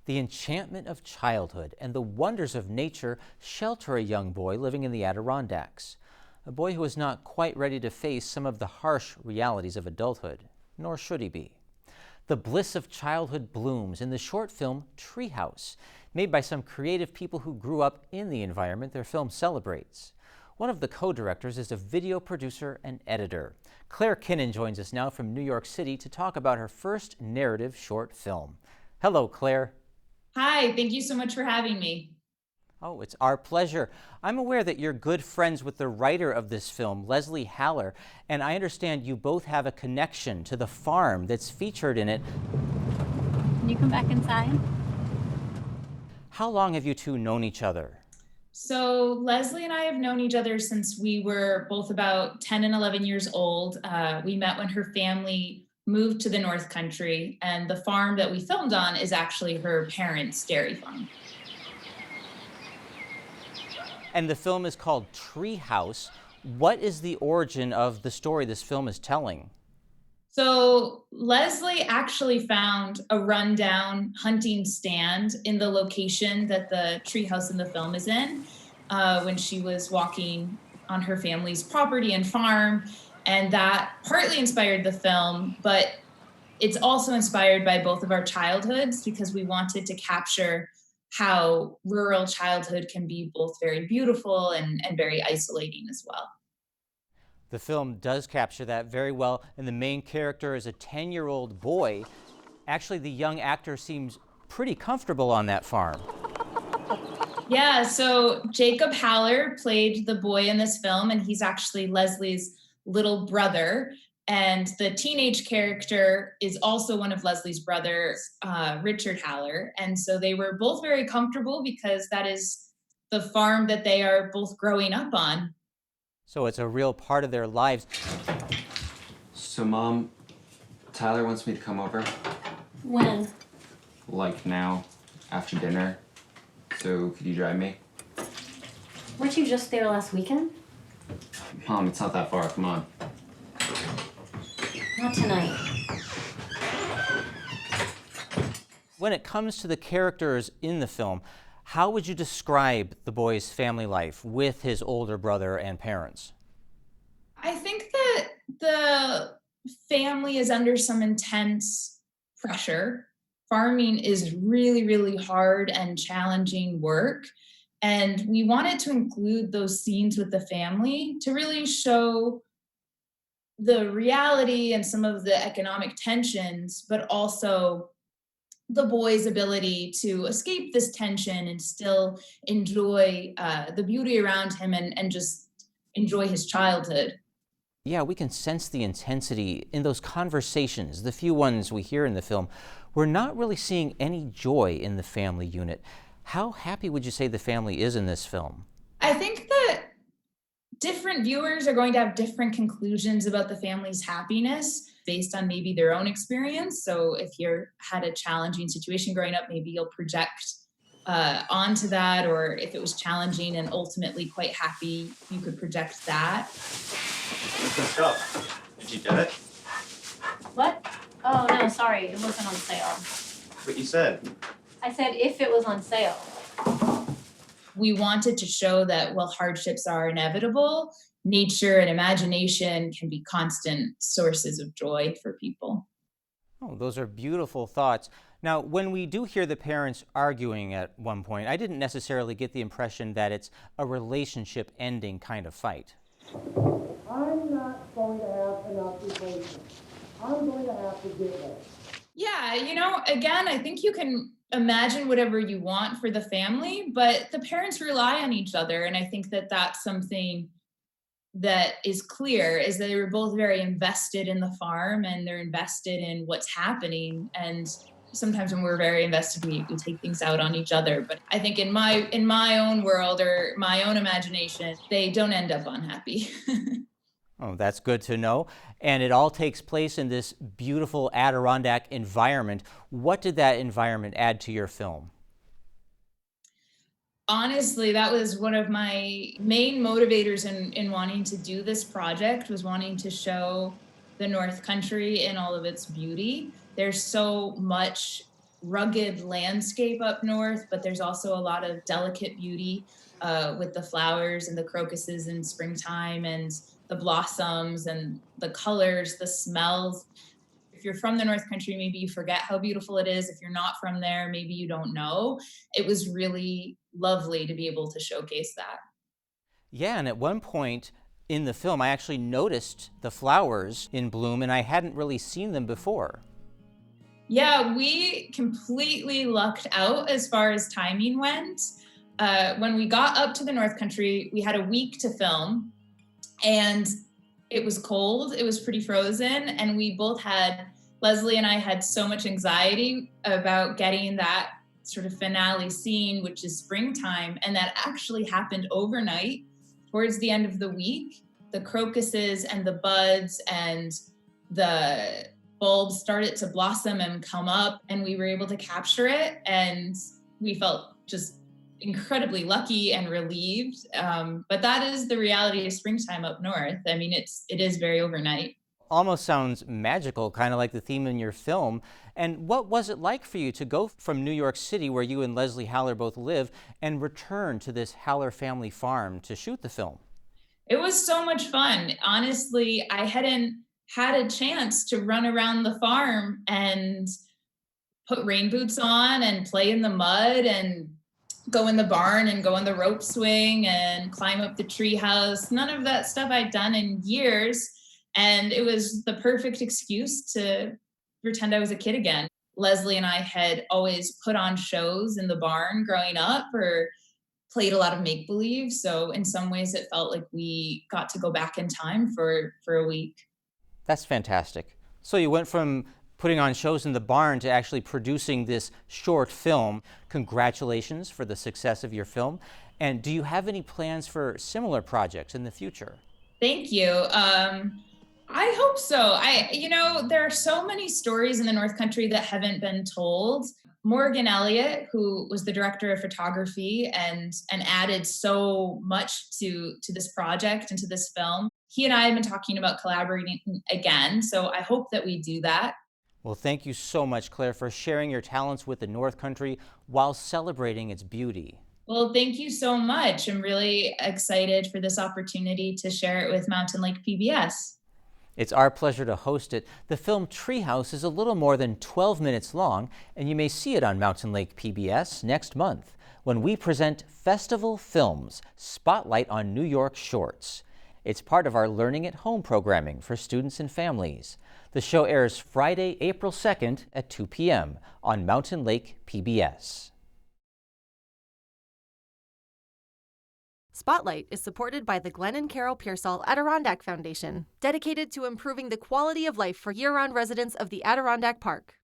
The enchantment of childhood and the wonders of nature shelter a young boy living in the Adirondacks. A boy who is not quite ready to face some of the harsh realities of adulthood, nor should he be. The bliss of childhood blooms in the short film Treehouse, made by some creative people who grew up in the environment their film celebrates. One of the co-directors is a video producer and editor. Claire Kinnen joins us now from New York City to talk about her first narrative short film. Hello, Claire. Hi, thank you so much for having me. Oh, it's our pleasure. I'm aware that you're good friends with the writer of this film, Leslie Haller, and I understand you both have a connection to the farm that's featured in it. Can you come back inside? How long have you two known each other? So Leslie and I have known each other since we were both about 10 and 11 years old. We met when her family moved to the North Country, and the farm that we filmed on is actually her parents' dairy farm. And the film is called Treehouse. What is the origin of the story this film is telling? So Leslie actually found a rundown hunting stand in the location that the treehouse in the film is in when she was walking on her family's property and farm. And that partly inspired the film, but it's also inspired by both of our childhoods because we wanted to capture how rural childhood can be both very beautiful and very isolating as well. The film does capture that very well, and the main character is a 10-year-old boy. Actually, the young actor seems pretty comfortable on that farm. Yeah, so Jacob Haller played the boy in this film, and he's actually Leslie's little brother. And the teenage character is also one of Leslie's brothers, Richard Haller. And so they were both very comfortable because that is the farm that they are both growing up on. So it's a real part of their lives. So, Mom, Tyler wants me to come over. When? Like now, after dinner. So, could you drive me? Weren't you just there last weekend? Mom, it's not that far. Come on. Not tonight. When it comes to the characters in the film, how would you describe the boy's family life with his older brother and parents? I think that the family is under some intense pressure. Farming is really, really hard and challenging work. And we wanted to include those scenes with the family to really show the reality and some of the economic tensions, but also the boy's ability to escape this tension and still enjoy the beauty around him and just enjoy his childhood. Yeah, we can sense the intensity in those conversations, the few ones we hear in the film. We're not really seeing any joy in the family unit. How happy would you say the family is in this film? I think that different viewers are going to have different conclusions about the family's happiness based on maybe their own experience. So if you had a challenging situation growing up, maybe you'll project onto that, or if it was challenging and ultimately quite happy, you could project that. What's up? Did you get it? What? Oh, no, sorry. It wasn't on sale. What you said. I said if it was on sale. We wanted to show that while hardships are inevitable, nature and imagination can be constant sources of joy for people. Oh, those are beautiful thoughts. Now, when we do hear the parents arguing at one point, I didn't necessarily get the impression that it's a relationship ending kind of fight. I'm not going to have enough vacation. I'm going to have to get there. Yeah, again, I think you can imagine whatever you want for the family, but the parents rely on each other. And I think that that's something that is clear, is that they were both very invested in the farm and they're invested in what's happening. And sometimes when we're very invested, we take things out on each other. But I think in my own world or my own imagination, they don't end up unhappy. Oh, that's good to know. And it all takes place in this beautiful Adirondack environment. What did that environment add to your film? Honestly, that was one of my main motivators in wanting to do this project, was wanting to show the North Country in all of its beauty. There's so much rugged landscape up north, but there's also a lot of delicate beauty with the flowers and the crocuses in springtime and the blossoms and the colors, the smells. If you're from the North Country, maybe you forget how beautiful it is. If you're not from there, maybe you don't know. It was really lovely to be able to showcase that. Yeah, and at one point in the film, I actually noticed the flowers in bloom, and I hadn't really seen them before. Yeah, we completely lucked out as far as timing went. When we got up to the North Country, we had a week to film, and it was cold, it was pretty frozen, and Leslie and I had so much anxiety about getting that sort of finale scene, which is springtime, and that actually happened overnight. Towards the end of the week, the crocuses and the buds and the bulbs started to blossom and come up, and we were able to capture it, and we felt just incredibly lucky and relieved. But that is the reality of springtime up north. I mean, it is very overnight. Almost sounds magical, kind of like the theme in your film. And what was it like for you to go from New York City, where you and Leslie Haller both live, and return to this Haller family farm to shoot the film? It was so much fun. Honestly, I hadn't had a chance to run around the farm and put rain boots on and play in the mud and go in the barn and go on the rope swing and climb up the tree house. None of that stuff I'd done in years. And it was the perfect excuse to pretend I was a kid again. Leslie and I had always put on shows in the barn growing up or played a lot of make-believe. So in some ways it felt like we got to go back in time for a week. That's fantastic. So you went from putting on shows in the barn to actually producing this short film. Congratulations for the success of your film. And do you have any plans for similar projects in the future? Thank you. I hope so. There are so many stories in the North Country that haven't been told. Morgan Elliott, who was the director of photography and added so much to this project and to this film, he and I have been talking about collaborating again. So I hope that we do that. Well, thank you so much, Claire, for sharing your talents with the North Country while celebrating its beauty. Well, thank you so much. I'm really excited for this opportunity to share it with Mountain Lake PBS. It's our pleasure to host it. The film Treehouse is a little more than 12 minutes long, and you may see it on Mountain Lake PBS next month when we present Festival Films Spotlight on New York Shorts. It's part of our Learning at Home programming for students and families. The show airs Friday, April 2nd at 2 p.m. on Mountain Lake PBS. Spotlight is supported by the Glenn and Carol Pearsall Adirondack Foundation, dedicated to improving the quality of life for year-round residents of the Adirondack Park.